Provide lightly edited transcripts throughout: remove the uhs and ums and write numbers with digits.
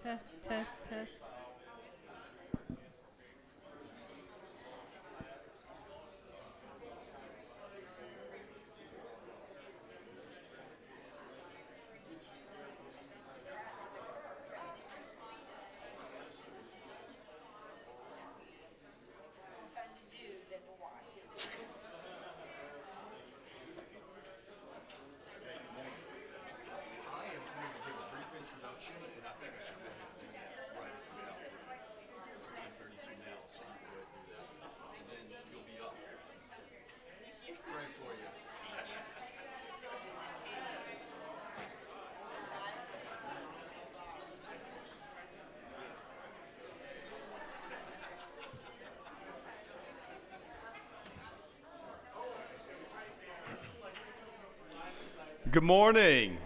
Test, test, test. I am going to give a brief introduction, and I think I should go ahead and do that right at the outbreak. It's 9:32 now, so you can go ahead and do that. And then you'll be up. Pray for you. Good morning.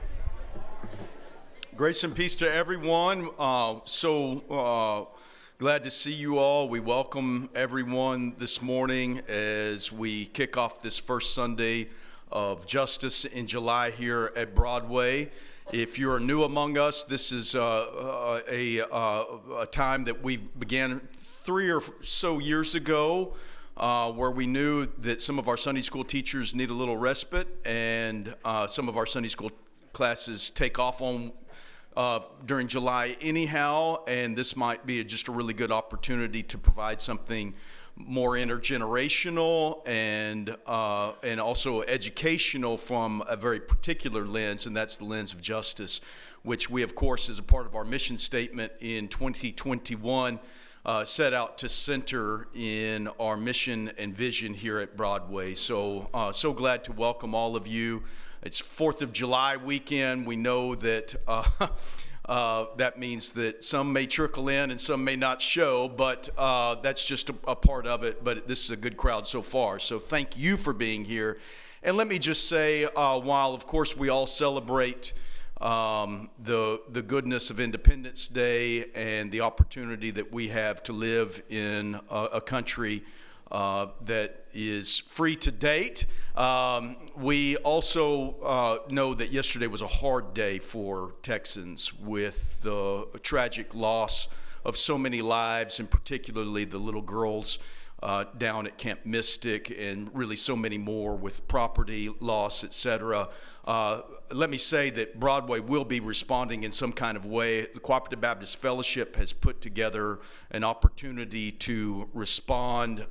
Grace and peace to everyone. Glad to see you all. We welcome everyone this morning as we kick off this first Sunday of Justice in July here at Broadway. If you're new among us, this is a time that we began 3 or so years ago, where we knew that some of our Sunday school teachers need a little respite, and some of our Sunday school classes take off on during July anyhow, and this might be just a really good opportunity to provide something more intergenerational and also educational from a very particular lens, and that's the lens of justice, which we, of course, as a part of our mission statement in 2021, set out to center in our mission and vision here at Broadway. So glad to welcome all of you. It's 4th of July weekend. We know that that means that some may trickle in and some may not show, but that's just a part of it. But this is a good crowd so far. So thank you for being here. And let me just say, while of course we all celebrate the goodness of Independence Day and the opportunity that we have to live in a country that is free to date. We also know that yesterday was a hard day for Texans with the tragic loss of so many lives, and particularly the little girls down at Camp Mystic, and really so many more with property loss, etc. Let me say that Broadway will be responding in some kind of way. The Cooperative Baptist Fellowship has put together an opportunity to respond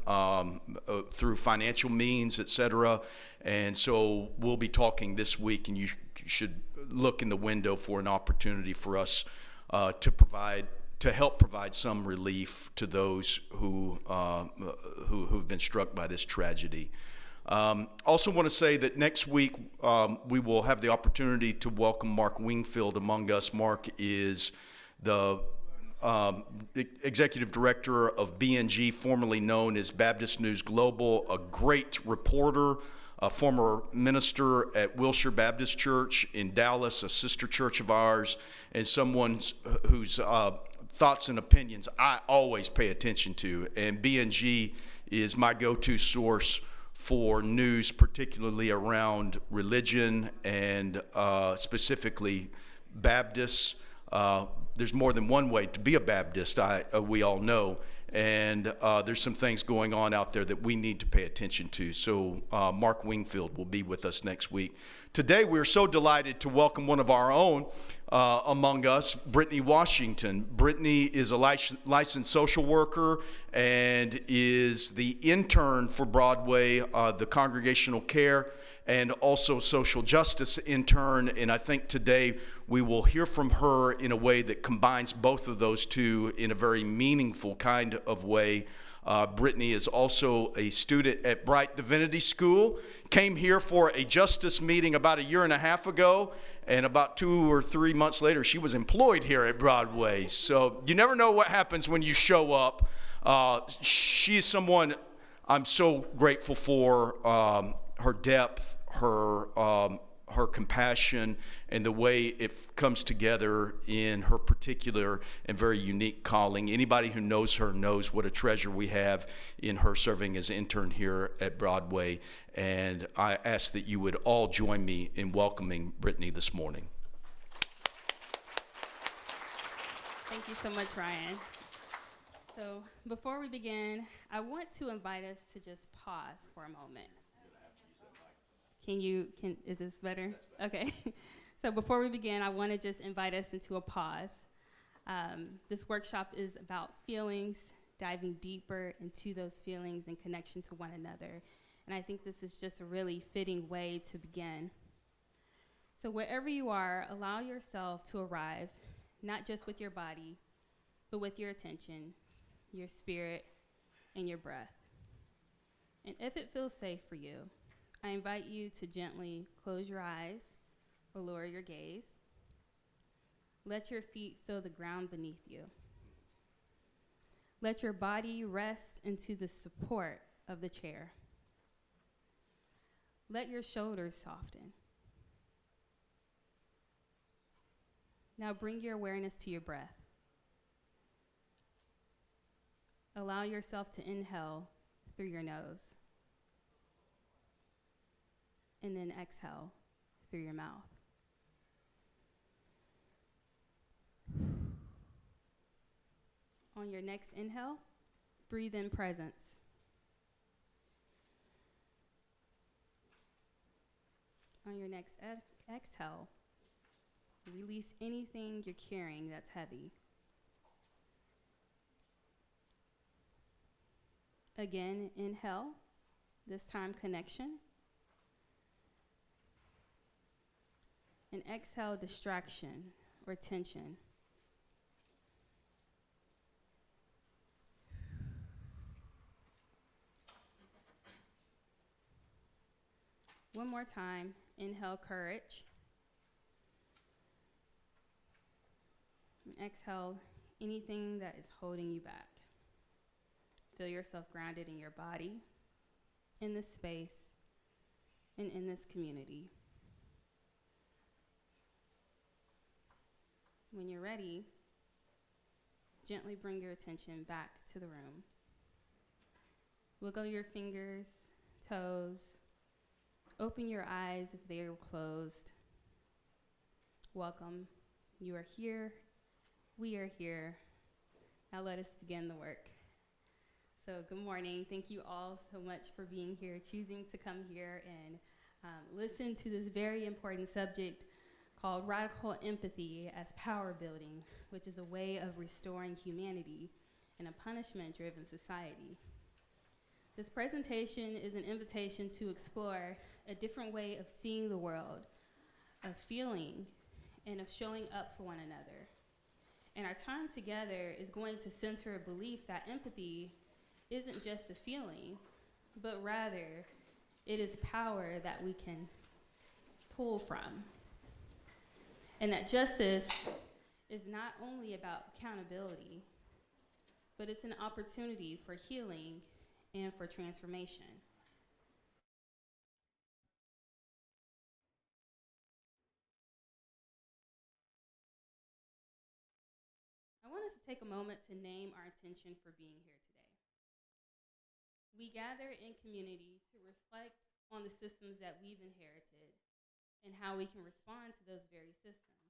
through financial means, etc. And so we'll be talking this week, and you should look in the window for an opportunity for us to help provide some relief to those who've been struck by this tragedy. Also want to say that next week we will have the opportunity to welcome Mark Wingfield among us. Mark is the executive director of BNG, formerly known as Baptist News Global, a great reporter, a former minister at Wilshire Baptist Church in Dallas, a sister church of ours, and someone whose thoughts and opinions I always pay attention to. And BNG is my go-to source for news, particularly around religion and specifically Baptists. There's more than one way to be a Baptist, we all know. And there's some things going on out there that we need to pay attention to. So Mark Wingfield will be with us next week. Today we're so delighted to welcome one of our own among us, Brittany Washington. Brittany is a licensed social worker and is the intern for Broadway, the congregational care and also social justice intern. And I think today we will hear from her in a way that combines both of those two in a very meaningful kind of way. Brittany is also a student at Bright Divinity School, came here for a justice meeting about 1.5 years ago, and about 2 or 3 months later, she was employed here at Broadway. So you never know what happens when you show up. She is someone I'm so grateful for, her depth, her compassion, and the way it comes together in her particular and very unique calling. Anybody who knows her knows what a treasure we have in her serving as intern here at Broadway. And I ask that you would all join me in welcoming Brittany this morning. Thank you so much, Ryan. So before we begin, I want to invite us to just pause for a moment. Is this better? Okay. So before we begin, I want to just invite us into a pause. This workshop is about feelings, diving deeper into those feelings in connection to one another. And I think this is just a really fitting way to begin. So wherever you are, allow yourself to arrive, not just with your body, but with your attention, your spirit, and your breath. And if it feels safe for you, I invite you to gently close your eyes or lower your gaze. Let your feet feel the ground beneath you. Let your body rest into the support of the chair. Let your shoulders soften. Now bring your awareness to your breath. Allow yourself to inhale through your nose, and then exhale through your mouth. On your next inhale, breathe in presence. On your next exhale, release anything you're carrying that's heavy. Again, inhale, this time connection. And exhale, distraction or tension. One more time, inhale, courage. And exhale, anything that is holding you back. Feel yourself grounded in your body, in this space, and in this community. When you're ready, gently bring your attention back to the room. Wiggle your fingers, toes. Open your eyes if they are closed. Welcome. You are here. We are here. Now let us begin the work. So good morning. Thank you all so much for being here, choosing to come here and listen to this very important subject called Radical Empathy as Power Building, which is a way of restoring humanity in a punishment-driven society. This presentation is an invitation to explore a different way of seeing the world, of feeling, and of showing up for one another. And our time together is going to center a belief that empathy isn't just a feeling, but rather it is power that we can pull from. And that justice is not only about accountability, but it's an opportunity for healing and for transformation. I want us to take a moment to name our intention for being here today. We gather in community to reflect on the systems that we've inherited and how we can respond to those very systems.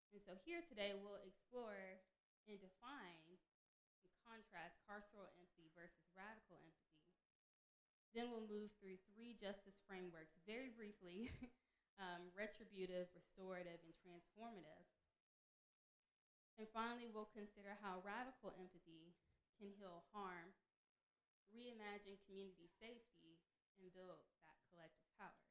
And so here today we'll explore and define and contrast carceral empathy versus radical empathy. Then we'll move through 3 justice frameworks very briefly, retributive, restorative, and transformative. And finally, we'll consider how radical empathy can heal harm, reimagine community safety, and build that collective power.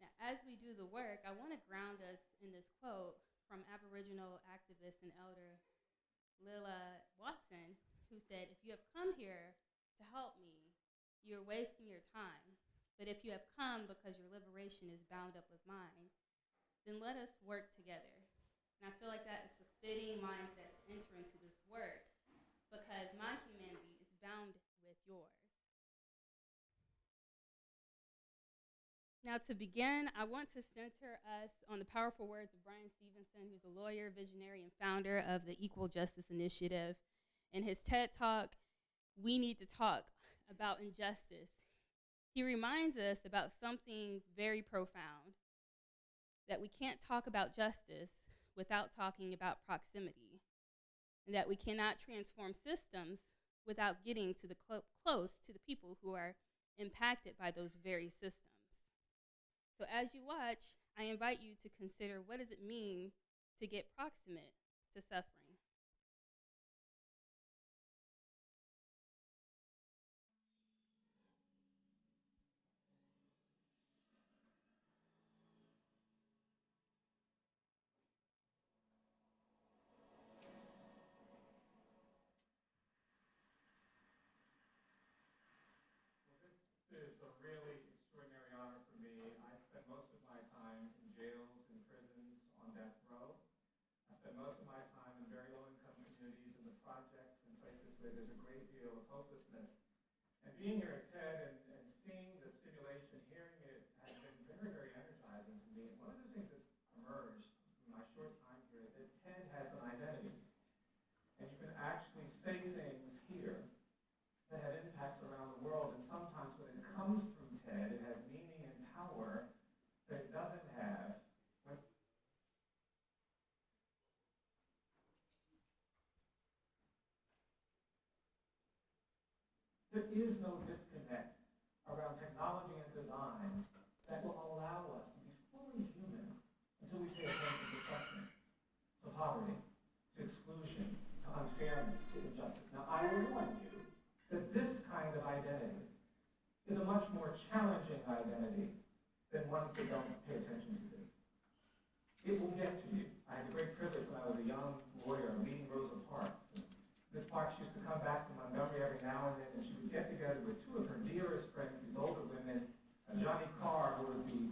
Now, as we do the work, I want to ground us in this quote from Aboriginal activist and elder Lilla Watson, who said, "If you have come here to help me, you're wasting your time. But if you have come because your liberation is bound up with mine, then let us work together." And I feel like that is a fitting mindset to enter into this work because my humanity is bound with yours. Now, to begin, I want to center us on the powerful words of Brian Stevenson, who's a lawyer, visionary, and founder of the Equal Justice Initiative. In his TED Talk, "We Need to Talk About Injustice," he reminds us about something very profound, that we can't talk about justice without talking about proximity. and that we cannot transform systems without getting to the close to the people who are impacted by those very systems. So as you watch, I invite you to consider, what does it mean to get proximate to suffering? It's a really extraordinary honor for me. I spent most of my time in jails and prisons on death row. I spent most of my time in very low-income communities in the projects and places where there's a great deal of hopelessness. And being here at TED and seeing the stimulation, hearing it, has been very, very energizing to me. And one of the things that's emerged in my short time here is that TED has an identity. And you can actually say things here that have impacts around the world, and sometimes when it comes from TED, it has meaning and power that it doesn't have when there is no disconnect around technology and design that will allow us to be fully human until we pay attention to suffering, to poverty, to exclusion, to unfairness, to injustice. Now, I warn you that this kind of identity is a much more challenging identity than ones that don't pay attention to this. It will get to you. I had the great privilege when I was a young lawyer meeting Rosa Parks. Ms. Parks used to come back to Montgomery every now and then, and she would get together with two of her dearest friends, these older women, Johnny Carr, who was the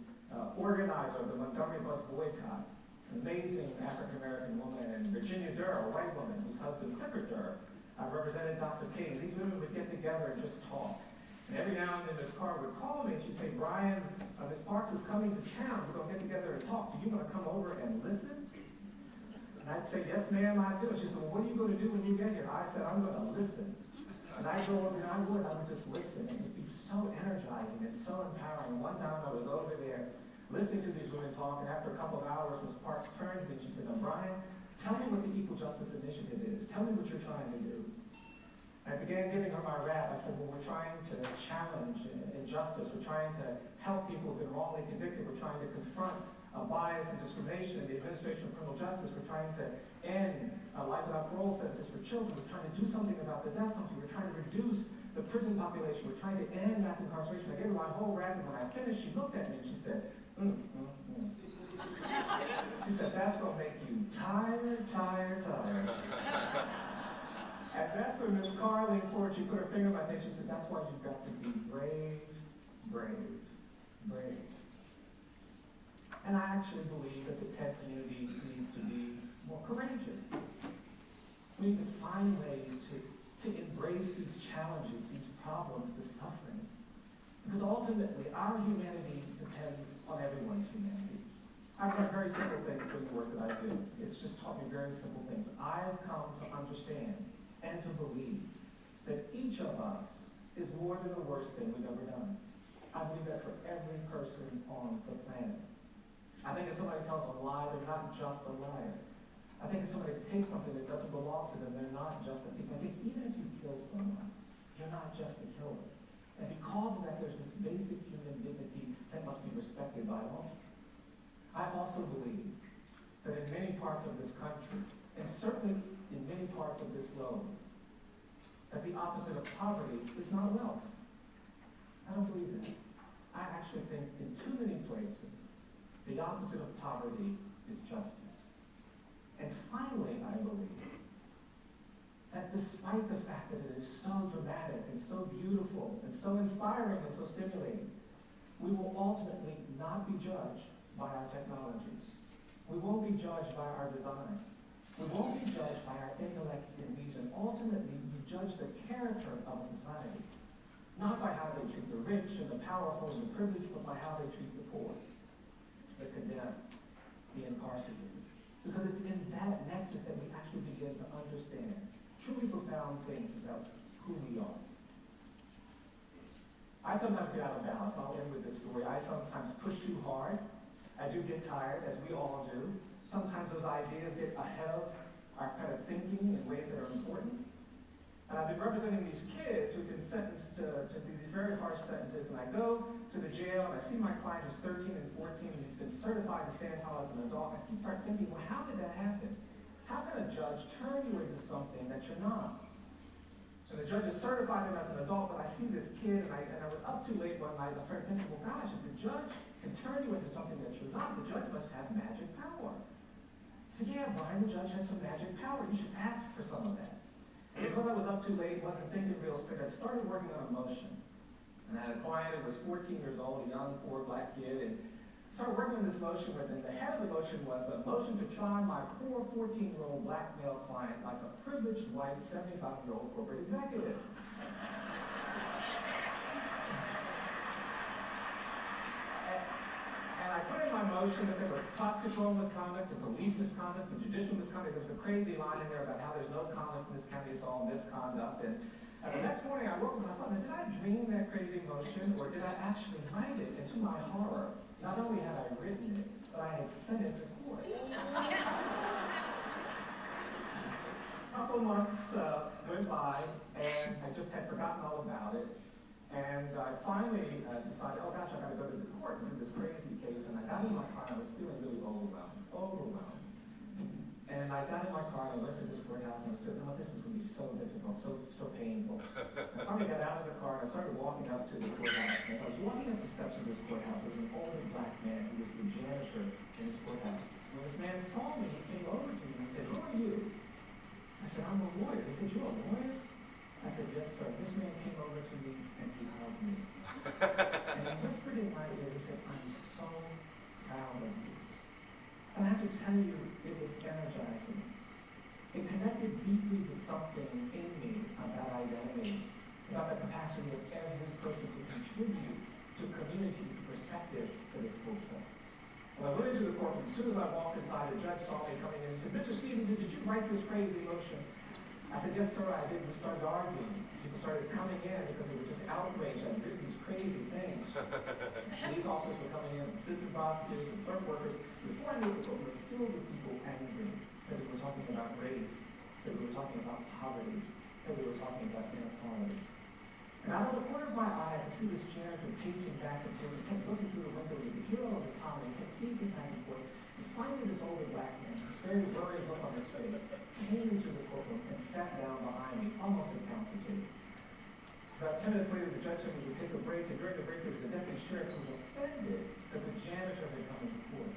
organizer of the Montgomery bus boycott, an amazing African-American woman, and Virginia Durr, a white woman whose husband, Clifford Durr, represented Dr. King. These women would get together and just talk. And every now and then Ms. Carr would call me and she'd say, Brian, Ms. Parks is coming to town. We're going to get together and talk. Do you want to come over and listen? And I'd say, yes, ma'am, I do. And she said, well, what are you going to do when you get here? I said, I'm going to listen. And I'd go over and I would just listen. And it'd be so energizing and so empowering. One time I was over there listening to these women talk, and after a couple of hours, Ms. Parks turned to me and she said, now, Brian, tell me what the Equal Justice Initiative is. Tell me what you're trying to do. I began giving her my rap. I said, well, we're trying to challenge injustice. We're trying to help people who've been wrongly convicted. We're trying to confront bias and discrimination in the administration of criminal justice. We're trying to end life without parole sentences for children. We're trying to do something about the death penalty. We're trying to reduce the prison population. We're trying to end mass incarceration. I gave her my whole rap, and when I finished, she looked at me and she said, She said, that's going to make you tired. And that's when Ms. Carr leaned forward, she put her finger on my face, she said, that's why you've got to be brave. And I actually believe that the TED community needs to be more courageous. We need to find ways to embrace these challenges, these problems, this suffering. Because ultimately, our humanity depends on everyone's humanity. I've learned very simple things in the work that I do. It's just taught me very simple things. I've come to understand and to believe that each of us is more than the worst thing we've ever done. I believe that for every person on the planet. I think if somebody tells a lie, they're not just a liar. I think if somebody takes something that doesn't belong to them, they're not just a thief. I think even if you kill someone, you're not just a killer. And because of that, there's this basic human dignity that must be respected by all. I also believe that in many parts of this country, and certainly in many parts of this globe, that the opposite of poverty is not wealth. I don't believe that. I actually think in too many places, the opposite of poverty is justice. And finally, I believe that despite the fact that it is so dramatic and so beautiful and so inspiring and so stimulating, we will ultimately not be judged by our technologies. We won't be judged by our design. We won't be judged by our intellect and reason. Ultimately, we judge the character of a society, not by how they treat the rich and the powerful and the privileged, but by how they treat the poor, the condemned, the incarcerated. Because it's in that nexus that we actually begin to understand truly profound things about who we are. I sometimes get out of balance. I'll end with this story. I sometimes push too hard. I do get tired, as we all do. Sometimes those ideas get ahead of are kind of thinking in ways that are important. And I've been representing these kids who've been sentenced to these very harsh sentences, and I go to the jail, and I see my client who's 13 and 14, and he's been certified to stand trial as an adult, and I start thinking, well, how did that happen? How can a judge turn you into something that you're not? And the judge has certified him as an adult, but I see this kid, and I was up too late one night, and I started thinking, well, gosh, if the judge can turn you into something that you're not, the judge must have magic power. I said, yeah, Brian, the judge has some magic power. You should ask for some of that. And because I was up too late, wasn't thinking real straight, I started working on a motion. And I had a client who was 14 years old, a young, poor black kid, and started working on this motion with him. The head of the motion was a motion to try my poor 14-year-old black male client like a privileged white 75-year-old corporate executive. And I put in my motion that there was top control misconduct, and police misconduct, and judicial misconduct. There was a crazy line in there about how there's no conduct in this county, it's all misconduct. And the next morning I woke up and I thought, did I dream that crazy motion, or did I actually write it? And to my horror, not only had I written it, but I had sent it to court. A couple months went by, and I just had forgotten all about it. And I finally decided, oh gosh, I gotta go to the court and do this crazy case. And I got in my car, and I was feeling really overwhelmed. And I got in my car, and I went to this courthouse, and I said, oh, this is gonna be so difficult, so painful. I finally got out of the car, and I started walking up to the courthouse. And as I was walking up the steps of this courthouse, there was an older black man who was the janitor in this courthouse. When this man saw me, he came over to me and he said, who are you? I said, I'm a lawyer. He said, you're a lawyer? I said, yes, sir. This man came over to me and he hugged me. And he whispered in my ear, he said, I'm so proud of you. And I have to tell you, it was energizing. It connected deeply with something in me about identity, about the capacity of every person to contribute to community, to perspective, to this culture. When I went into the courtroom, as soon as I walked inside, the judge saw me coming in and said, Mr. Stevenson, did you write this crazy motion? I said, yes, sir, I did. We started arguing. People started coming in because they were just outraged. I'd written these crazy things. Police officers were coming in, assistant prosecutors, and clerk workers. Before I knew it, it was filled with people angry that we were talking about race, that we were talking about poverty, that we were talking about inequality. And out of the corner of my eye, I could see this janitor pacing back and forth. He kept looking through the window. He could hear all this comedy. He kept pacing back and forth. And finally, this older black man, this very worried look on his face, came into the courtroom and sat down behind me, almost at counsel table. About 10 minutes later, the judge said we would take a break, and during the break, there was a deputy sheriff who was offended that the janitor had come into court.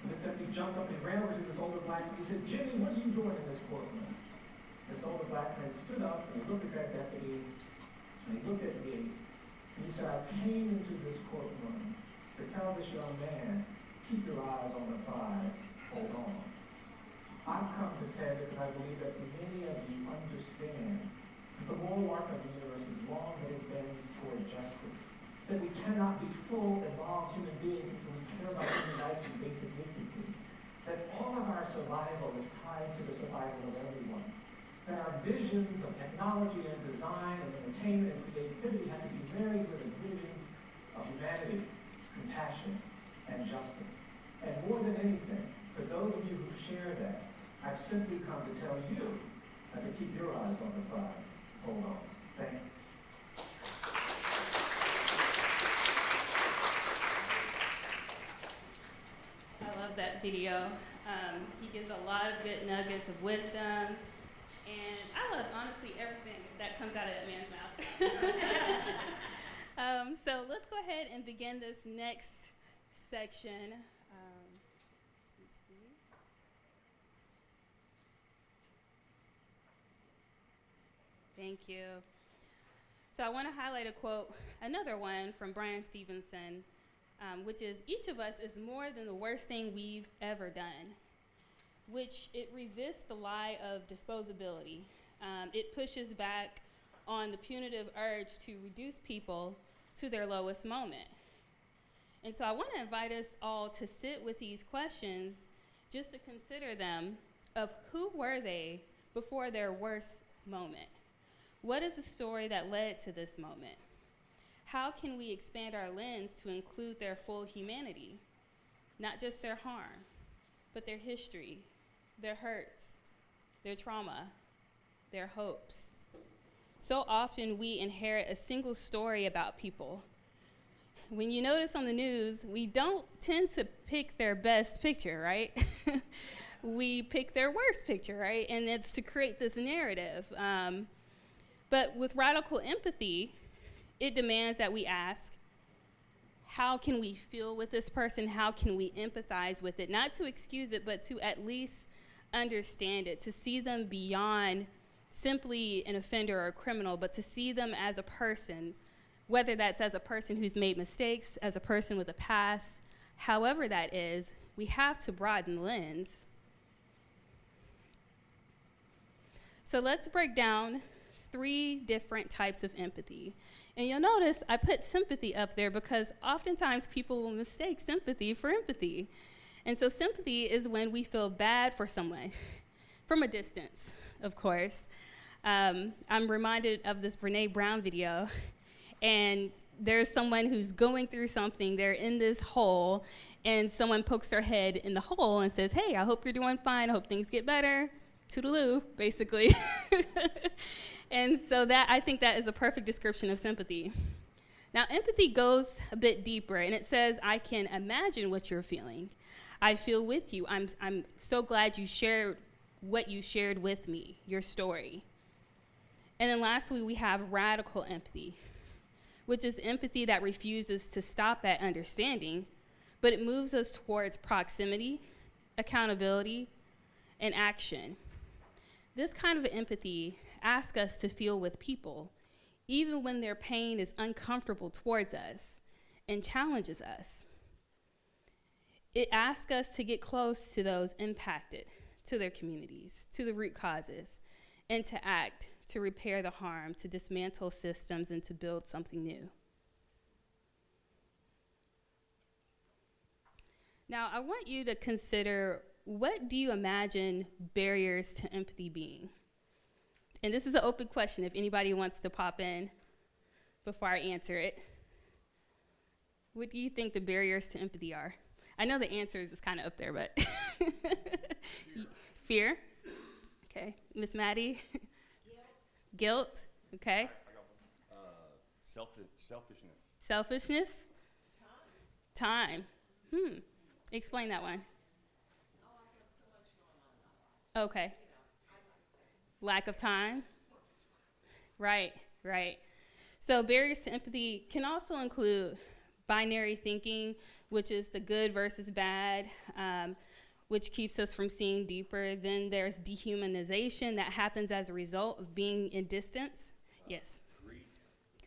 And this deputy jumped up and ran over to this older black man. He said, Jimmy, what are you doing in this courtroom? This older black man stood up, and he looked at that deputy, and he looked at me, and he said, I came into this courtroom to tell this young man, keep your eyes on the prize, hold on. I've come to tell you because I believe that many of you understand that the moral arc of the universe is long that it bends toward justice. That we cannot be full, evolved human beings until we care about human life and basic dignity. That all of our survival is tied to the survival of everyone. That our visions of technology and design and entertainment and creativity have to be married with the visions of humanity, compassion, and justice. And more than anything, for those of you who share that, I've simply come to tell you that to keep your eyes on the prize. Hold on. Thank you. I love that video. He gives a lot of good nuggets of wisdom, and I love, honestly, everything that comes out of that man's mouth. So let's go ahead and begin this next section. Let's see. Thank you. So I want to highlight a quote, another one from Brian Stevenson, which is, each of us is more than the worst thing we've ever done, which it resists the lie of disposability. It pushes back on the punitive urge to reduce people to their lowest moment. And so I want to invite us all to sit with these questions, just to consider them, of who were they before their worst moment? What is the story that led to this moment? How can we expand our lens to include their full humanity? Not just their harm, but their history, their hurts, their trauma, their hopes. So often we inherit a single story about people. When you notice on the news, we don't tend to pick their best picture, right? We pick their worst picture, right? And it's to create this narrative. But with radical empathy, it demands that we ask, how can we feel with this person? How can we empathize with it? Not to excuse it, but to at least understand it, to see them beyond simply an offender or a criminal, but to see them as a person, whether that's as a person who's made mistakes, as a person with a past, however that is, we have to broaden the lens. So let's break down 3 different types of empathy. And you'll notice I put sympathy up there because oftentimes people will mistake sympathy for empathy. And so sympathy is when we feel bad for someone, from a distance, of course. I'm reminded of this Brene Brown video, and there's someone who's going through something, they're in this hole, and someone pokes their head in the hole and says, hey, I hope you're doing fine, I hope things get better, toodaloo, basically. And so that, I think that is a perfect description of sympathy. Now, empathy goes a bit deeper, and it says, I can imagine what you're feeling. I feel with you. I'm so glad you shared what you shared with me, your story. And then lastly, we have radical empathy, which is empathy that refuses to stop at understanding, but it moves us towards proximity, accountability, and action. This kind of empathy asks us to feel with people, even when their pain is uncomfortable towards us and challenges us. It asks us to get close to those impacted, to their communities, to the root causes, and to act, to repair the harm, to dismantle systems, and to build something new. Now, I want you to consider, what do you imagine barriers to empathy being? And this is an open question if anybody wants to pop in before I answer it. What do you think the barriers to empathy are? I know the answers is kind of up there, but Fear. Okay. Miss Maddie? Guilt. Okay. I got one. Selfishness. Selfishness? Time. Explain that one. Okay. Lack of time. Right. So barriers to empathy can also include binary thinking, which is the good versus bad, which keeps us from seeing deeper. Then there's dehumanization that happens as a result of being in distance. Yes.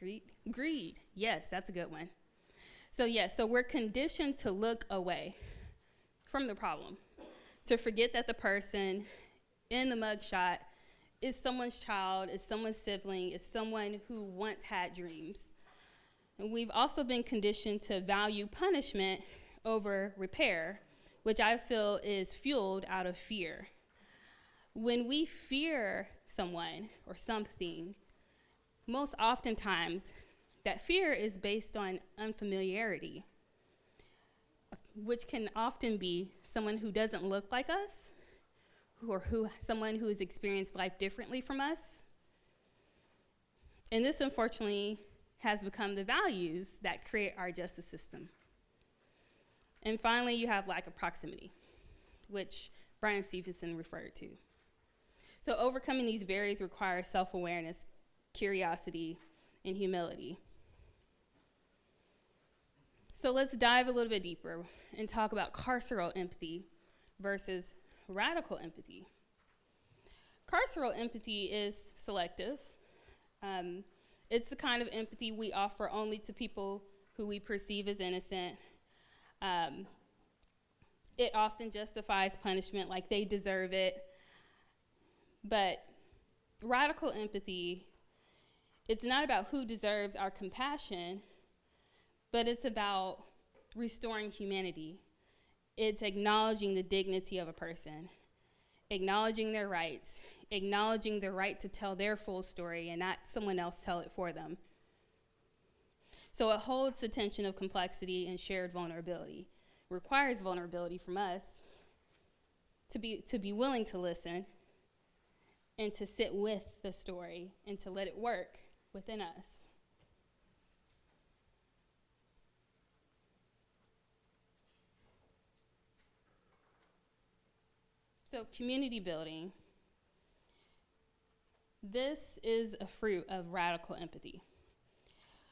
Greed. Yes, that's a good one. So we're conditioned to look away from the problem, to forget that the person in the mugshot is someone's child, is someone's sibling, is someone who once had dreams. And we've also been conditioned to value punishment over repair, which I feel is fueled out of fear. When we fear someone or something, most oftentimes that fear is based on unfamiliarity, which can often be someone who doesn't look like us, someone who has experienced life differently from us. And this, unfortunately, has become the values that create our justice system. And finally, you have lack of proximity, which Brian Stevenson referred to. So overcoming these barriers requires self-awareness, curiosity, and humility. So let's dive a little bit deeper and talk about carceral empathy versus radical empathy. Carceral empathy is selective. It's the kind of empathy we offer only to people who we perceive as innocent. It often justifies punishment like they deserve it. But radical empathy, it's not about who deserves our compassion, but it's about restoring humanity. It's acknowledging the dignity of a person, acknowledging their rights, acknowledging the right to tell their full story and not someone else tell it for them. So it holds the tension of complexity and shared vulnerability. It requires vulnerability from us to be willing to listen and to sit with the story and to let it work within us. So community building. This is a fruit of radical empathy.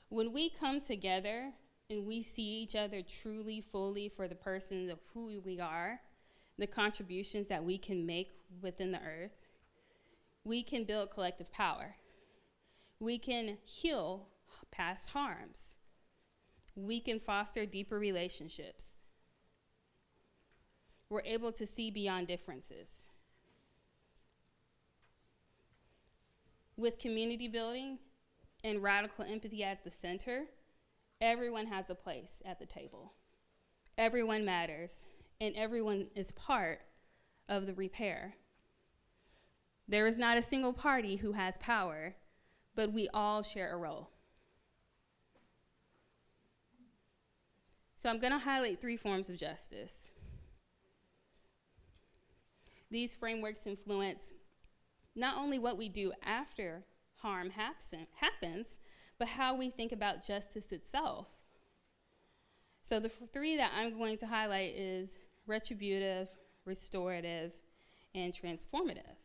When we come together and we see each other truly, fully for the person of who we are, the contributions that we can make within the earth, we can build collective power. We can heal past harms. We can foster deeper relationships. We're able to see beyond differences. With community building and radical empathy at the center, everyone has a place at the table. Everyone matters, and everyone is part of the repair. There is not a single party who has power, but we all share a role. So I'm going to highlight 3 forms of justice. These frameworks influence not only what we do after harm happens, but how we think about justice itself. So the 3 that I'm going to highlight is retributive, restorative, and transformative.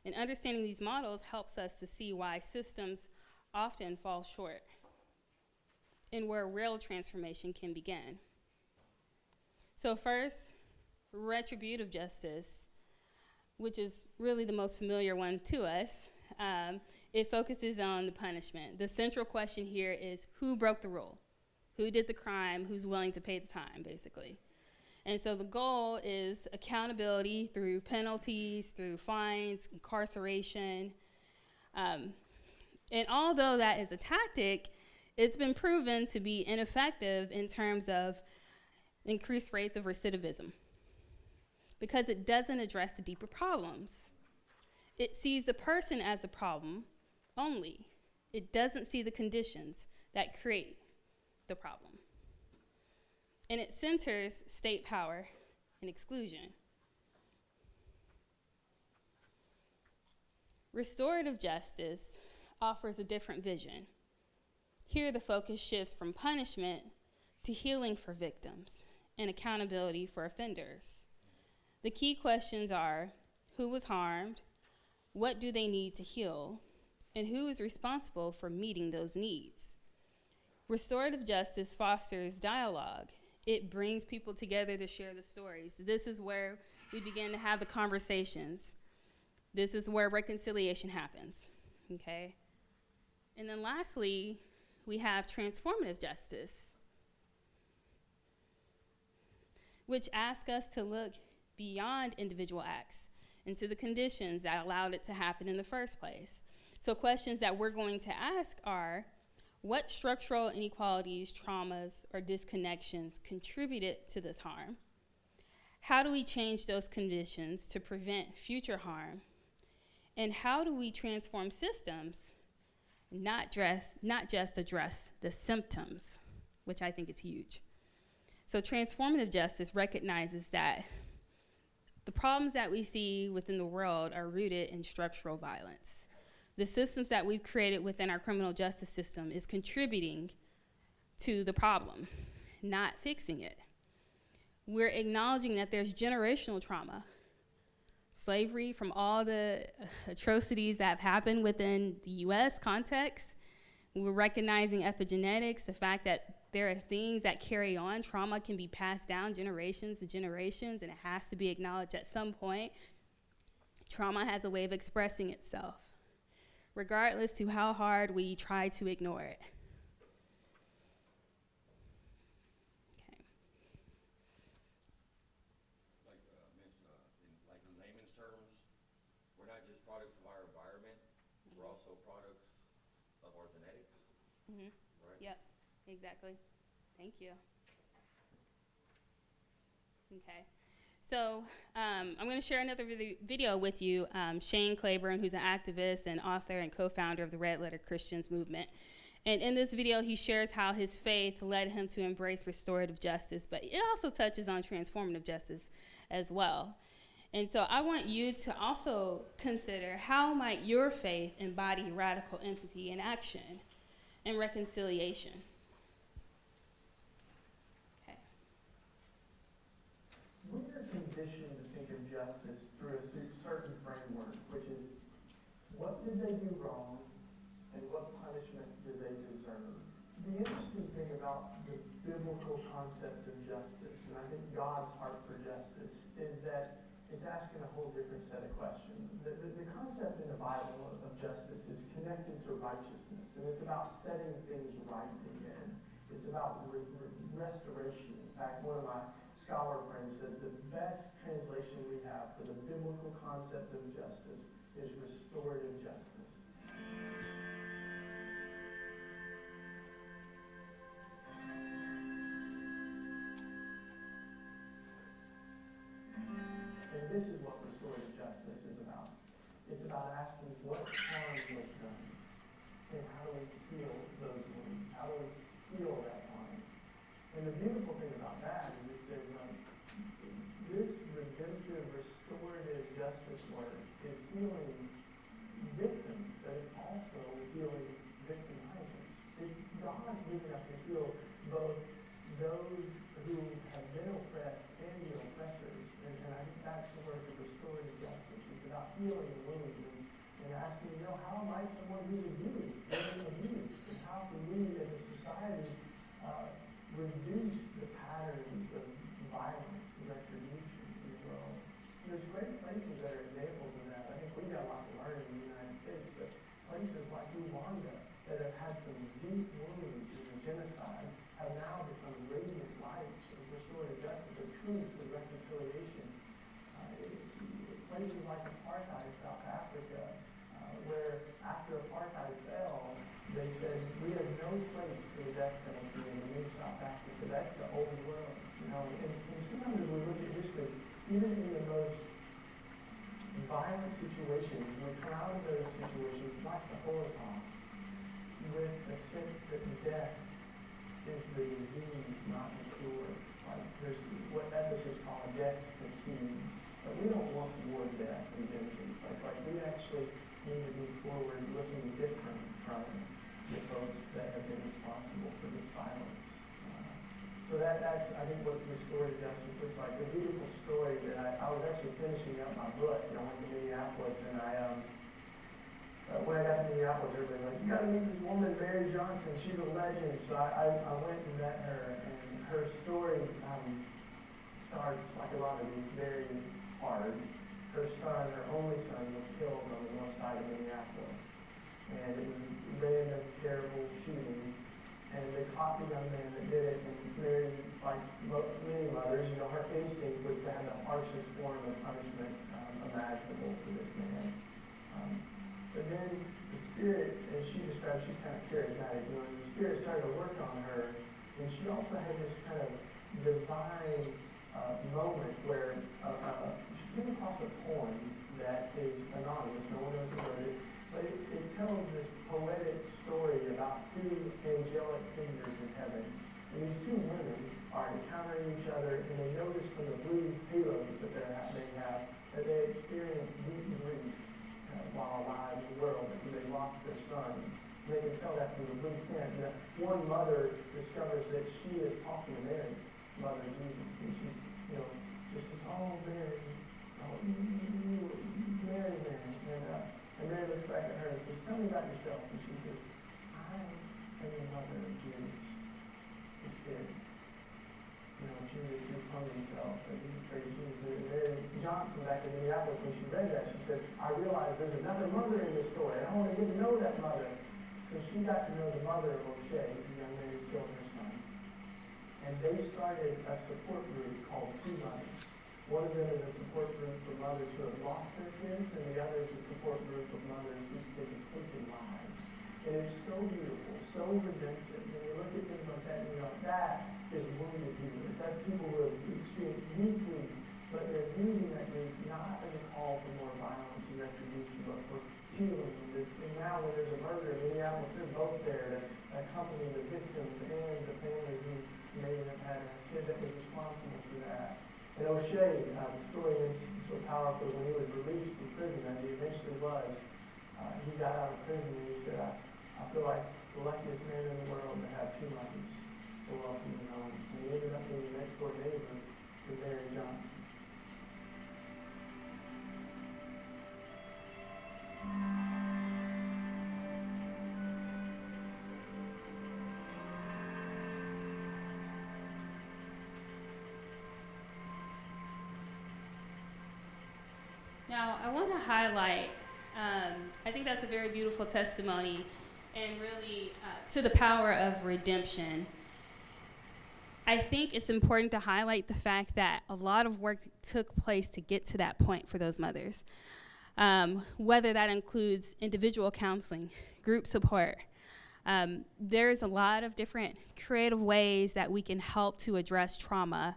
And understanding these models helps us to see why systems often fall short and where real transformation can begin. So first, retributive justice, which is really the most familiar one to us. It focuses on the punishment. The central question here is who broke the rule? Who did the crime? Who's willing to pay the time, basically? And so the goal is accountability through penalties, through fines, incarceration. And although that is a tactic, it's been proven to be ineffective in terms of increased rates of recidivism because it doesn't address the deeper problems. It sees the person as the problem only. It doesn't see the conditions that create the problem. And it centers state power and exclusion. Restorative justice offers a different vision. Here, the focus shifts from punishment to healing for victims and accountability for offenders. The key questions are, who was harmed? What do they need to heal? And who is responsible for meeting those needs? Restorative justice fosters dialogue. It brings people together to share the stories. This is where we begin to have the conversations. This is where reconciliation happens, okay? And then lastly, we have transformative justice, which asks us to look beyond individual acts into the conditions that allowed it to happen in the first place. So questions that we're going to ask are, what structural inequalities, traumas, or disconnections contributed to this harm? How do we change those conditions to prevent future harm? And how do we transform systems, not just address the symptoms, which I think is huge. So transformative justice recognizes that the problems that we see within the world are rooted in structural violence. The systems that we've created within our criminal justice system is contributing to the problem, not fixing it. We're acknowledging that there's generational trauma, slavery from all the atrocities that have happened within the US context. We're recognizing epigenetics, the fact that there are things that carry on. Trauma can be passed down generations to generations, and it has to be acknowledged at some point. Trauma has a way of expressing itself, regardless to how hard we try to ignore it. Okay. In layman's terms, we're not just products of our environment, we're also products of our genetics, right? Yep, exactly. Thank you. Okay. So I'm going to share another video with you. Shane Claiborne, who's an activist and author and co-founder of the Red Letter Christians movement. And in this video, he shares how his faith led him to embrace restorative justice, but it also touches on transformative justice as well. And so I want you to also consider, how might your faith embody radical empathy in action and reconciliation? Okay. We are conditioned to think of justice through a certain framework, which is, what did they do wrong and what punishment did they deserve? The interesting thing about the biblical concept of justice, and I think God's heart for justice, is that it's asking a whole different set of questions. The concept in the Bible of justice is connected to righteousness, and it's about setting things right again. It's about restoration. In fact, one of my scholar friends says the best translation we have for the biblical concept of justice is restorative justice. And this is what restorative justice is about. It's about asking what harm was done, and how do we heal those wounds? How do we heal that harm? And the beautiful thing about that is it says this redemptive, restorative justice work is healing victims, but it's also healing victimizers. It's God's big enough to heal both those who have been oppressed and the oppressors. And I think that's the work of restorative justice. It's about healing the wounds and asking, how might someone who's abused being abused? And how can we as a society reduce the patterns of violence and retribution in the world? And there's great places that are examples of that. I think we've got a lot to learn in the United States, but places like Rwanda that have had some deep wounds in the genocide have now become radiant lights of restorative justice, of truth and reconciliation. Places like apartheid, South Africa, where after apartheid fell, they said, we have no place for the death penalty in the new South Africa. That's the old world. And sometimes as we look at history, even in the most violent situations, we come out of those situations, like the Holocaust, with a sense that death is the disease, not the cure. Like there's what ethicists call death fatigue. But we don't want war, death, and vengeance. Like we actually need to move forward looking different from the folks that have been responsible for this violence. So that's, I think, what restorative justice looks like. The beautiful story that I was actually finishing up my book, I went to Minneapolis, and when I got to Minneapolis, everybody was like, you got to meet this woman, Mary Johnson. She's a legend. So I went and met her, and her story starts, like a lot of these, very hard. Her son, her only son, was killed on the north side of Minneapolis. And it was a random, terrible shooting. And they caught the young man that did it, and Mary, like many mothers, her instinct was to have the harshest form of punishment imaginable for this man. But then the Spirit, as she described, she's kind of charismatic, the Spirit started to work on her, and she also had this kind of divine moment where she came across a poem that is anonymous, no one knows who wrote it, but it tells this poetic story about two angelic figures in heaven. And these two women are encountering each other, and they notice from the blue halos that they have that they experience deep grief while alive in the world because they lost their sons. And they can tell that from the blue tent. And that one mother discovers that she is talking to Mary, Mother Jesus, and she's, just says, oh, Mary, Mary. And Mary looks back at her and says, tell me about yourself. And she says, I am the mother of Jesus, the Spirit. Jesus who hung himself as he betrayed Jesus. And Mary Johnson, back in Minneapolis, when she read that, she said, I realized there's another mother in the story. I want to get to know that mother. So she got to know the mother of O'Shea, the young man who killed her son. And they started a support group called Two Mothers. One of them is a support group for mothers who have lost their kids, and the other is a support group of mothers whose kids have taken lives. And it's so beautiful, so redemptive. When you look at things like that, and you're like, that is wounded healers. That's people who have experienced deep grief, but they're using that grief not as a call for more violence and retribution, but for healing. And now when there's a murder in Minneapolis, they're both there to accompany the victims and the family who may have had a kid that was responsible for that. And O'Shea, the story is so powerful. When he was released from prison, as he eventually was, he got out of prison and he said, I feel like the luckiest man in the world to have two mothers to welcome me home. And he ended up being the next door neighbor to Mary Johnson. Now, I want to highlight, I think that's a very beautiful testimony, and really to the power of redemption. I think it's important to highlight the fact that a lot of work took place to get to that point for those mothers, whether that includes individual counseling, group support. There's a lot of different creative ways that we can help to address trauma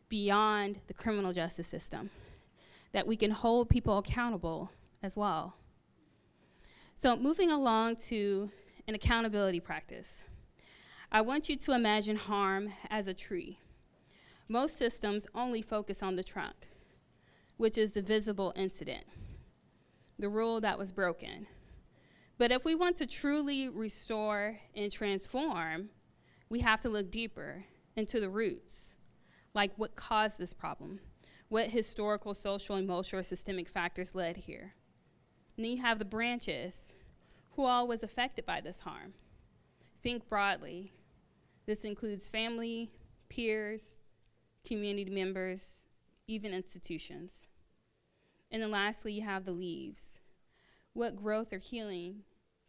beyond the criminal justice system, that we can hold people accountable as well. So moving along to an accountability practice. I want you to imagine harm as a tree. Most systems only focus on the trunk, which is the visible incident, the rule that was broken. But if we want to truly restore and transform, we have to look deeper into the roots, like what caused this problem, what historical, social, emotional, or systemic factors led here. And then you have the branches. Who all was affected by this harm? Think broadly. This includes family, peers, community members, even institutions. And then lastly, you have the leaves. What growth or healing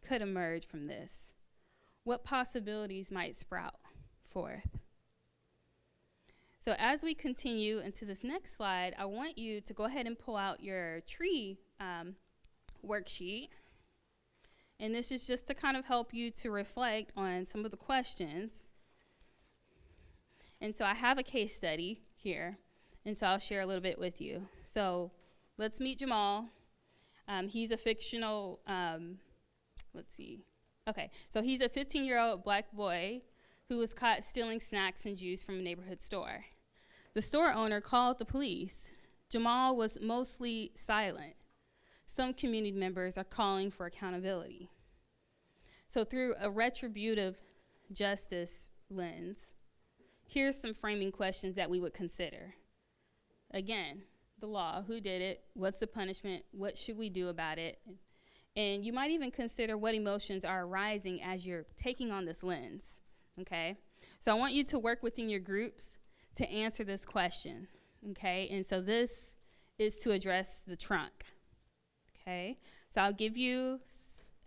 could emerge from this? What possibilities might sprout forth? So as we continue into this next slide, I want you to go ahead and pull out your tree worksheet. And this is just to kind of help you to reflect on some of the questions. And so I have a case study here, and so I'll share a little bit with you. So let's meet Jamal. He's a fictional, so he's a 15-year-old black boy who was caught stealing snacks and juice from a neighborhood store. The store owner called the police. Jamal was mostly silent. Some community members are calling for accountability. So through a retributive justice lens, here's some framing questions that we would consider. Again, the law, who did it, what's the punishment, what should we do about it? And you might even consider what emotions are arising as you're taking on this lens, okay? So I want you to work within your groups to answer this question, okay? And so this is to address the trunk, okay? So I'll give you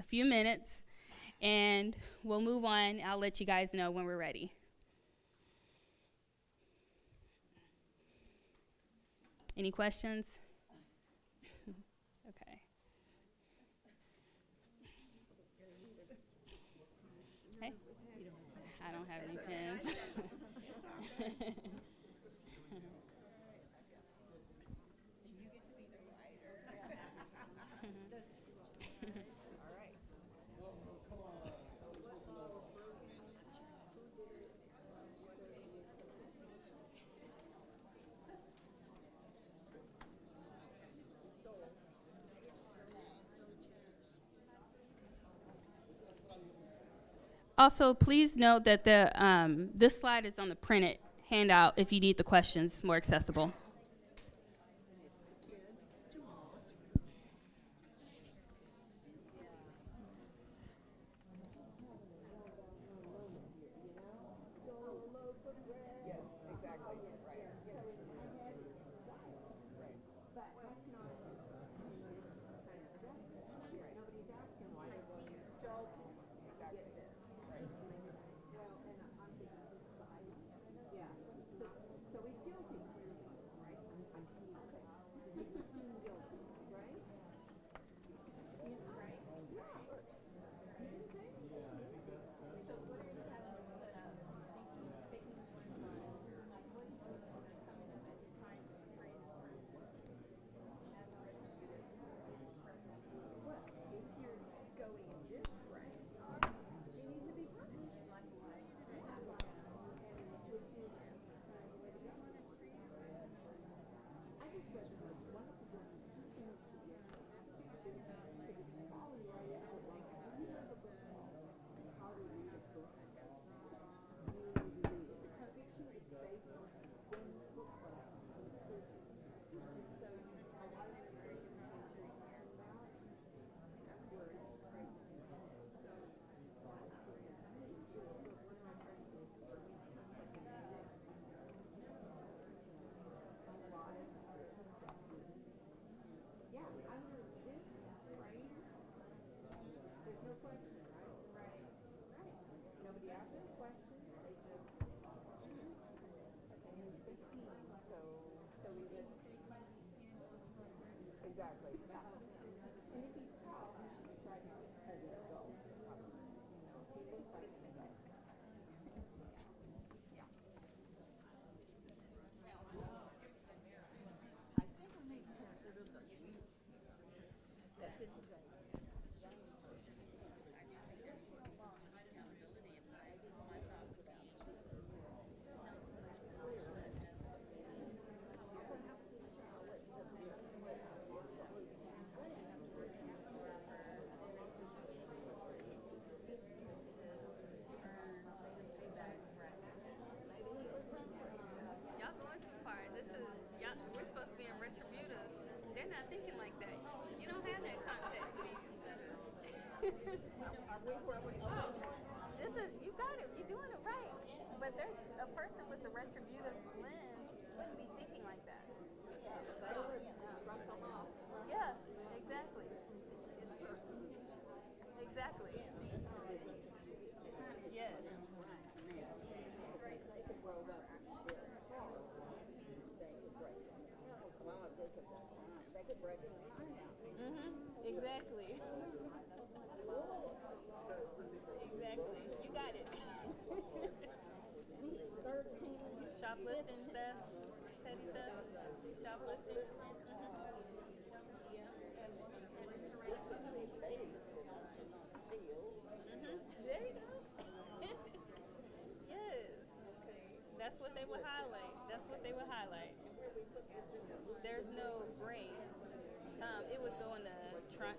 a few minutes, and we'll move on. I'll let you guys know when we're ready. Any questions? Okay. Hey, I don't have any pens. Also, please note that this slide is on the printed handout if you need the questions more accessible. Exactly. And if he's tall, you should be trying to as an adult. He looks like an adult. Yeah. I think we need to consider that this is a young person. I just think there needs to be some sort of accountability and maybe my thoughts about it. Y'all going too far. This is y'all. We're supposed to be in retributive. They're not thinking like that. You don't have that context. Oh, this is you got it. You're doing it right. But there's a person with the retributive lens wouldn't be thinking like that. Yeah, exactly. Exactly. Yes. They could roll up and steal a car. They could break it. Well, this is a crime. They could break it in my house. Exactly. Exactly. You got it. He's 13. Shoplifting, theft, petty theft, shoplifting. There you go. Yes. That's what they would highlight. That's what they would highlight. There's no gray. It would go in the trunk.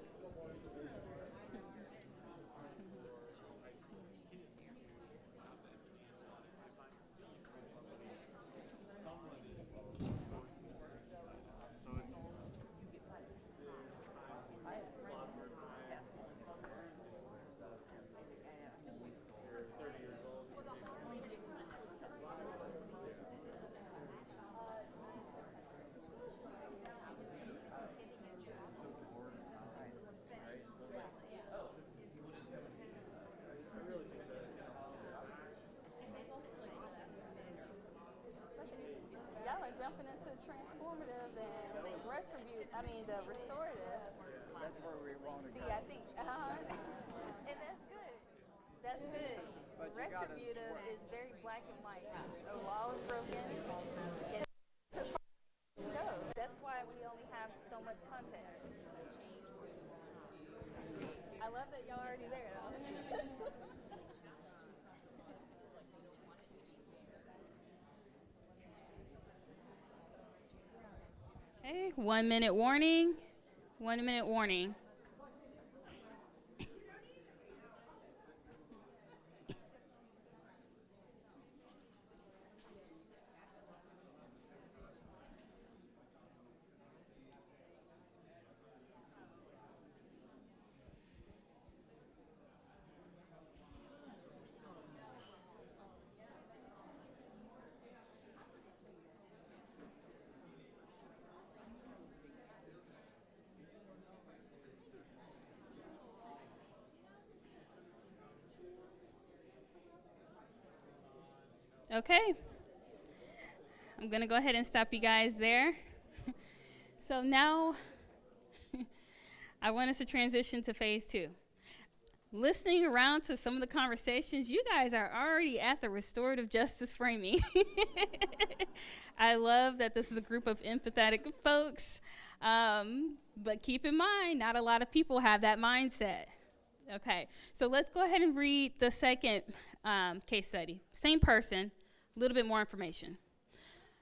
Y'all are jumping into transformative and retribute. I mean, the restorative. That's where we want to See, go. I think, and that's good. That's good. But you gotta- Retributive is very black and white. The law is broken. And that's why we only have so much context. I love that y'all are already there, though. Okay, 1 minute warning. 1 minute warning. Okay. I'm going to go ahead and stop you guys there. So now I want us to transition to phase 2. Listening around to some of the conversations, you guys are already at the restorative justice framing. I love that this is a group of empathetic folks, but keep in mind, not a lot of people have that mindset. Okay, so let's go ahead and read the second case study. Same person, a little bit more information.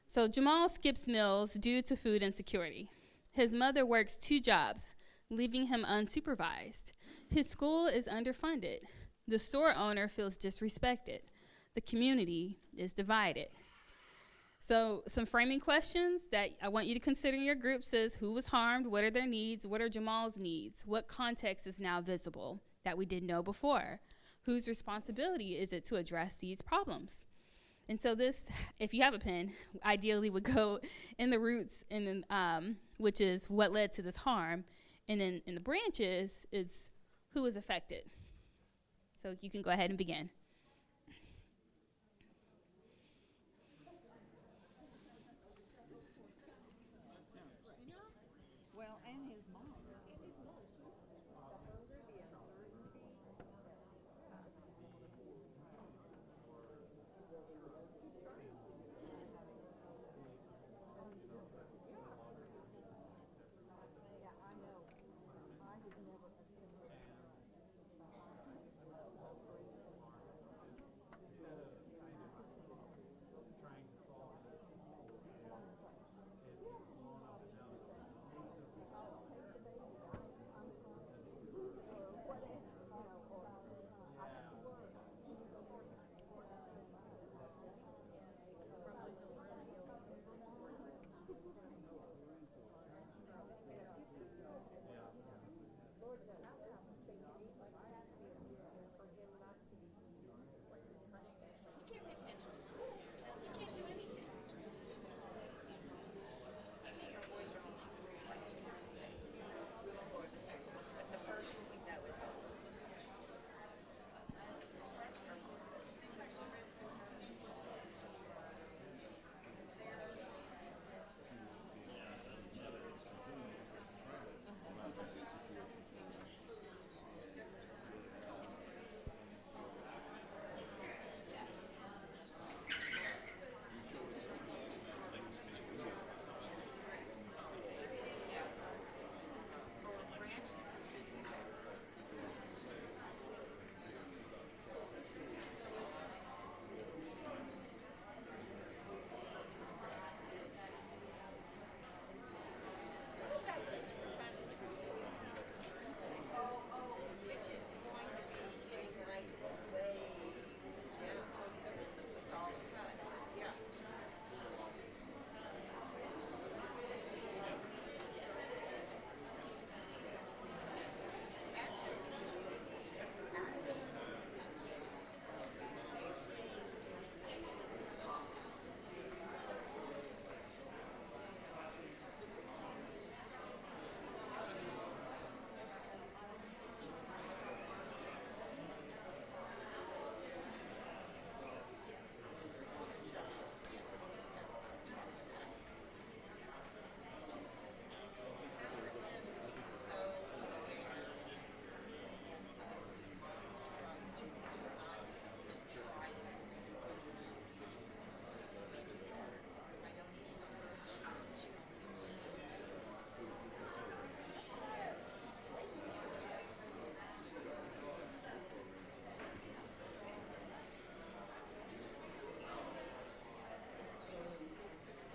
So Jamal skips meals due to food insecurity. His mother works 2 jobs, leaving him unsupervised. His school is underfunded. The store owner feels disrespected. The community is divided. So some framing questions that I want you to consider in your groups is who was harmed, what are their needs, what are Jamal's needs, what context is now visible that we didn't know before, whose responsibility is it to address these problems. And so this, if you have a pen, ideally would go in the roots, and then, which is what led to this harm, and then in the branches is who was affected. So you can go ahead and begin. Well, and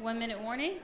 1-minute warning.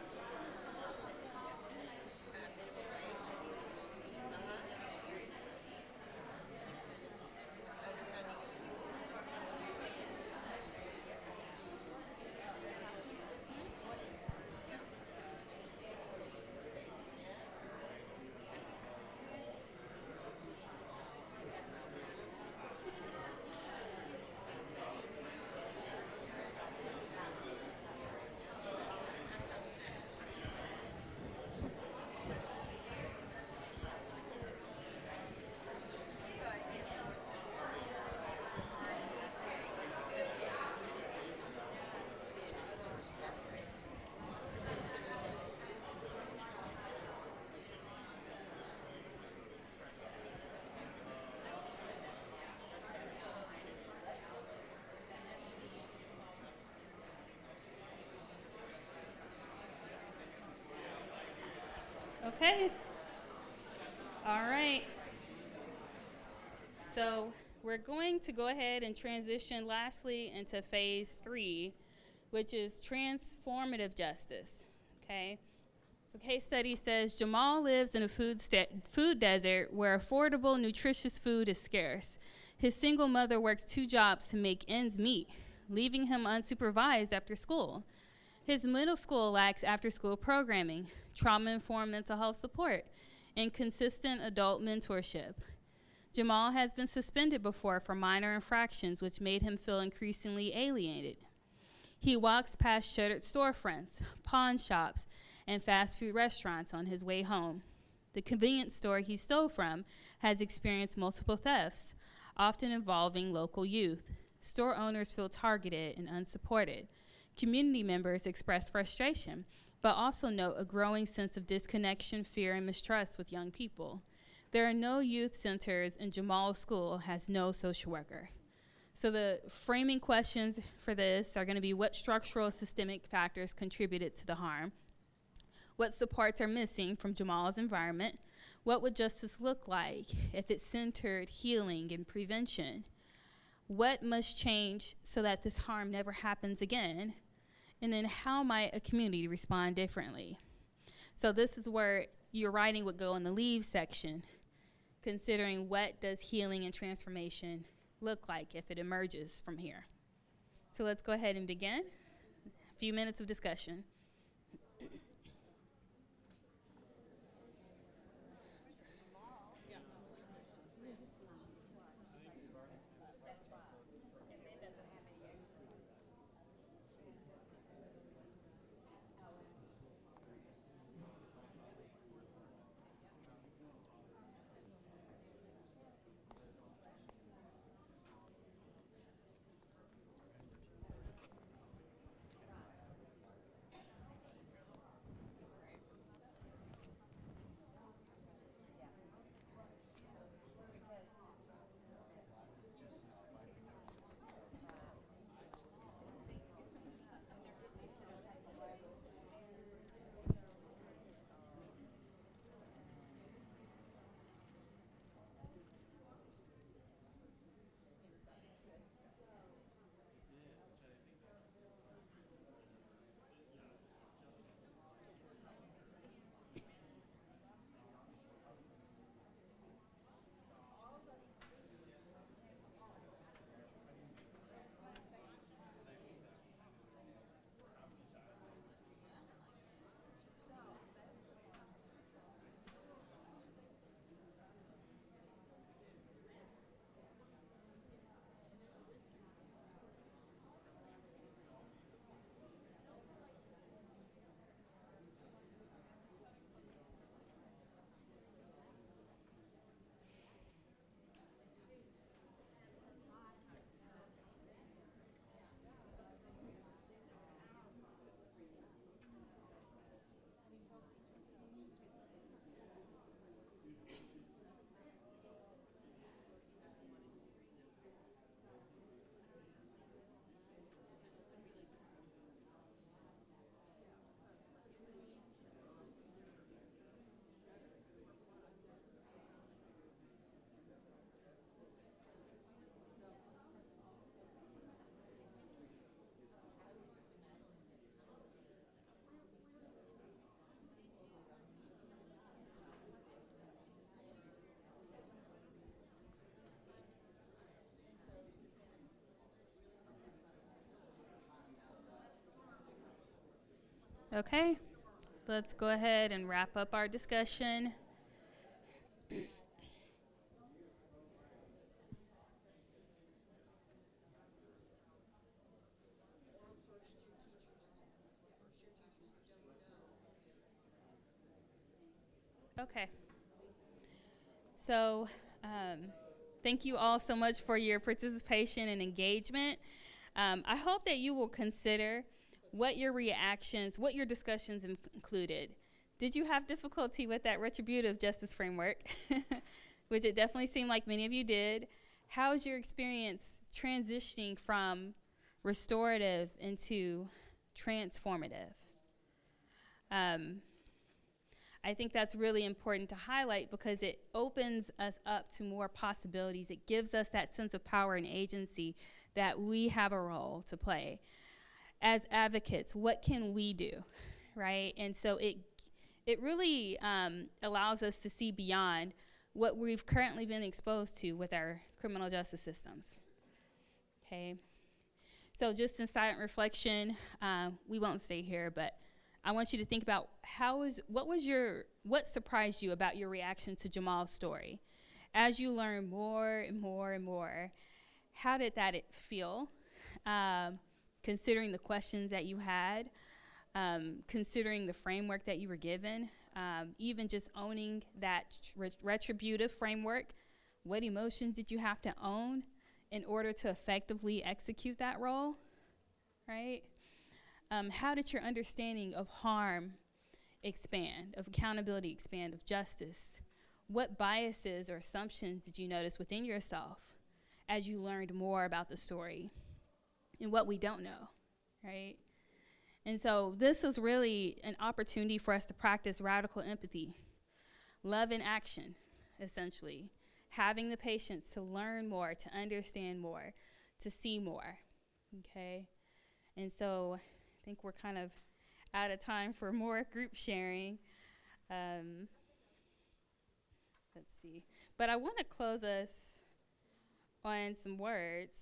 Okay. All right. So we're going to go ahead and transition lastly into phase 3, which is transformative justice. Okay. So case study says Jamal lives in a food desert where affordable, nutritious food is scarce. His single mother works 2 jobs to make ends meet, leaving him unsupervised after school. His middle school lacks after-school programming, trauma-informed mental health support, and consistent adult mentorship. Jamal has been suspended before for minor infractions, which made him feel increasingly alienated. He walks past shuttered storefronts, pawn shops, and fast food restaurants on his way home. The convenience store he stole from has experienced multiple thefts, often involving local youth. Store owners feel targeted and unsupported. Community members express frustration, but also note a growing sense of disconnection, fear, and mistrust with young people. There are no youth centers, and Jamal's school has no social worker. So the framing questions for this are going to be: what structural systemic factors contributed to the harm? What supports are missing from Jamal's environment? What would justice look like if it centered healing and prevention? What must change so that this harm never happens again? And then how might a community respond differently? So this is where your writing would go in the leave section, considering what does healing and transformation look like if it emerges from here. So let's go ahead and begin. A few minutes of discussion. Okay, let's go ahead and wrap up our discussion. Okay. So, thank you all so much for your participation and engagement. I hope that you will consider what your reactions, what your discussions included. Did you have difficulty with that retributive justice framework? Which it definitely seemed like many of you did. How's your experience transitioning from restorative into transformative? I think that's really important to highlight because it opens us up to more possibilities. It gives us that sense of power and agency that we have a role to play. As advocates, what can we do, right? And so it really allows us to see beyond what we've currently been exposed to with our criminal justice systems, okay? So just in silent reflection, we won't stay here, but I want you to think about what surprised you about your reaction to Jamal's story? As you learn more and more and more, how did that feel? Considering the questions that you had, considering the framework that you were given, even just owning that retributive framework, what emotions did you have to own in order to effectively execute that role, right? How did your understanding of harm expand, of accountability expand, of justice? What biases or assumptions did you notice within yourself as you learned more about the story and what we don't know, right? And so this was really an opportunity for us to practice radical empathy, love in action, essentially, having the patience to learn more, to understand more, to see more, okay? And so I think we're kind of out of time for more group sharing. Let's see. But I want to close us on some words.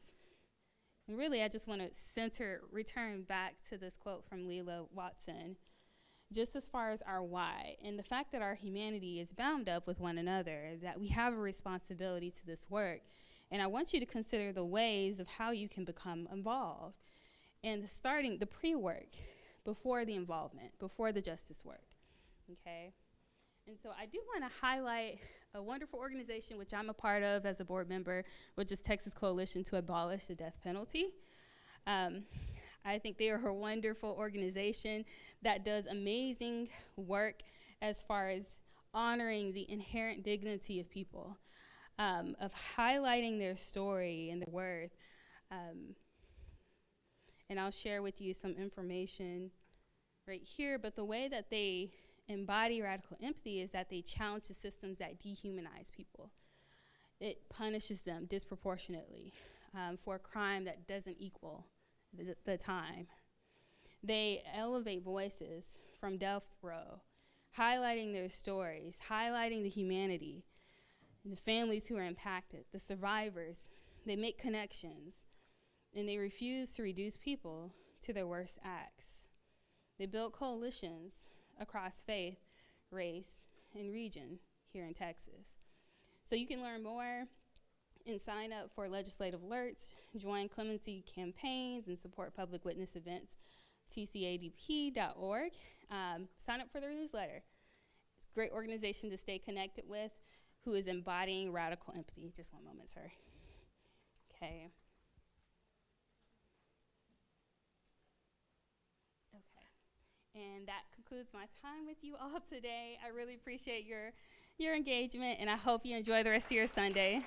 And really, I just want to return back to this quote from Leela Watson, just as far as our why, and the fact that our humanity is bound up with one another, that we have a responsibility to this work. And I want you to consider the ways of how you can become involved. And the pre-work, before the involvement, before the justice work, okay? And so I do want to highlight a wonderful organization which I'm a part of as a board member, which is Texas Coalition to Abolish the Death Penalty. I think they are a wonderful organization that does amazing work as far as honoring the inherent dignity of people, of highlighting their story and their worth. And I'll share with you some information right here, but the way that they embody radical empathy is that they challenge the systems that dehumanize people. It punishes them disproportionately for a crime that doesn't equal the time. They elevate voices from death row, highlighting their stories, highlighting the humanity, the families who are impacted, the survivors. They make connections, and they refuse to reduce people to their worst acts. They build coalitions across faith, race, and region here in Texas. So you can learn more and sign up for legislative alerts, join clemency campaigns, and support public witness events, tcadp.org. Sign up for their newsletter. It's a great organization to stay connected with who is embodying radical empathy. Just one moment, sir. Okay. And that concludes my time with you all today. I really appreciate your engagement, and I hope you enjoy the rest of your Sunday.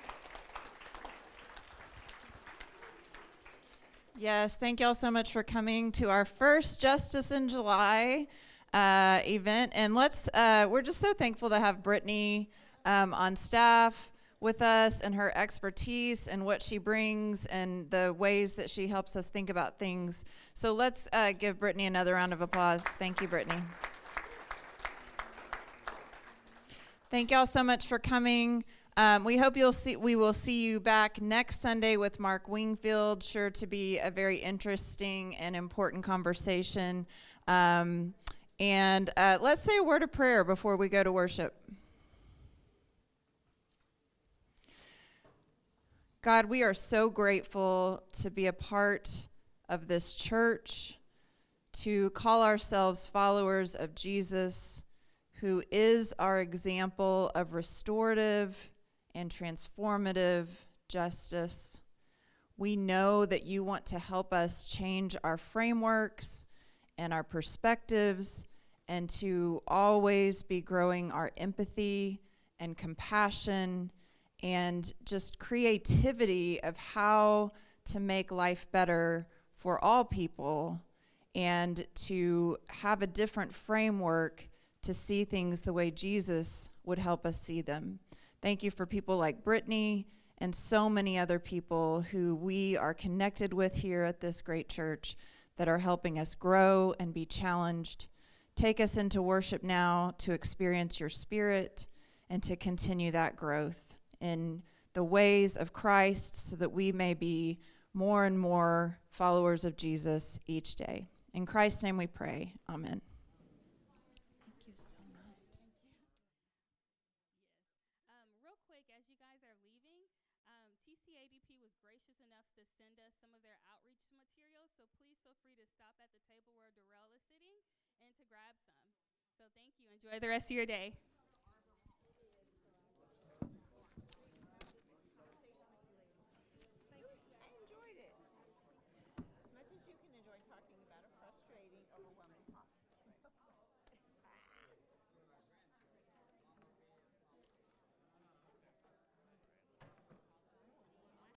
Yes, thank y'all so much for coming to our first Justice in July event. And we're just so thankful to have Brittany on staff with us, and her expertise and what she brings and the ways that she helps us think about things. So let's give Brittany another round of applause. Thank you, Brittany. Thank y'all so much for coming. We hope we will see you back next Sunday with Mark Wingfield. Sure to be a very interesting and important conversation. And let's say a word of prayer before we go to worship. God, we are so grateful to be a part of this church, to call ourselves followers of Jesus, who is our example of restorative and transformative justice. We know that you want to help us change our frameworks and our perspectives, and to always be growing our empathy and compassion and just creativity of how to make life better for all people, and to have a different framework to see things the way Jesus would help us see them. Thank you for people like Brittany and so many other people who we are connected with here at this great church that are helping us grow and be challenged. Take us into worship now to experience your Spirit and to continue that growth in the ways of Christ, so that we may be more and more followers of Jesus each day. In Christ's name we pray. Amen. Thank you so much. Real quick, as you guys are leaving, TCADP was gracious enough to send us some of their outreach materials, so please feel free to stop at the table where Darrell is sitting and to grab some. So thank you. Enjoy the rest of your day.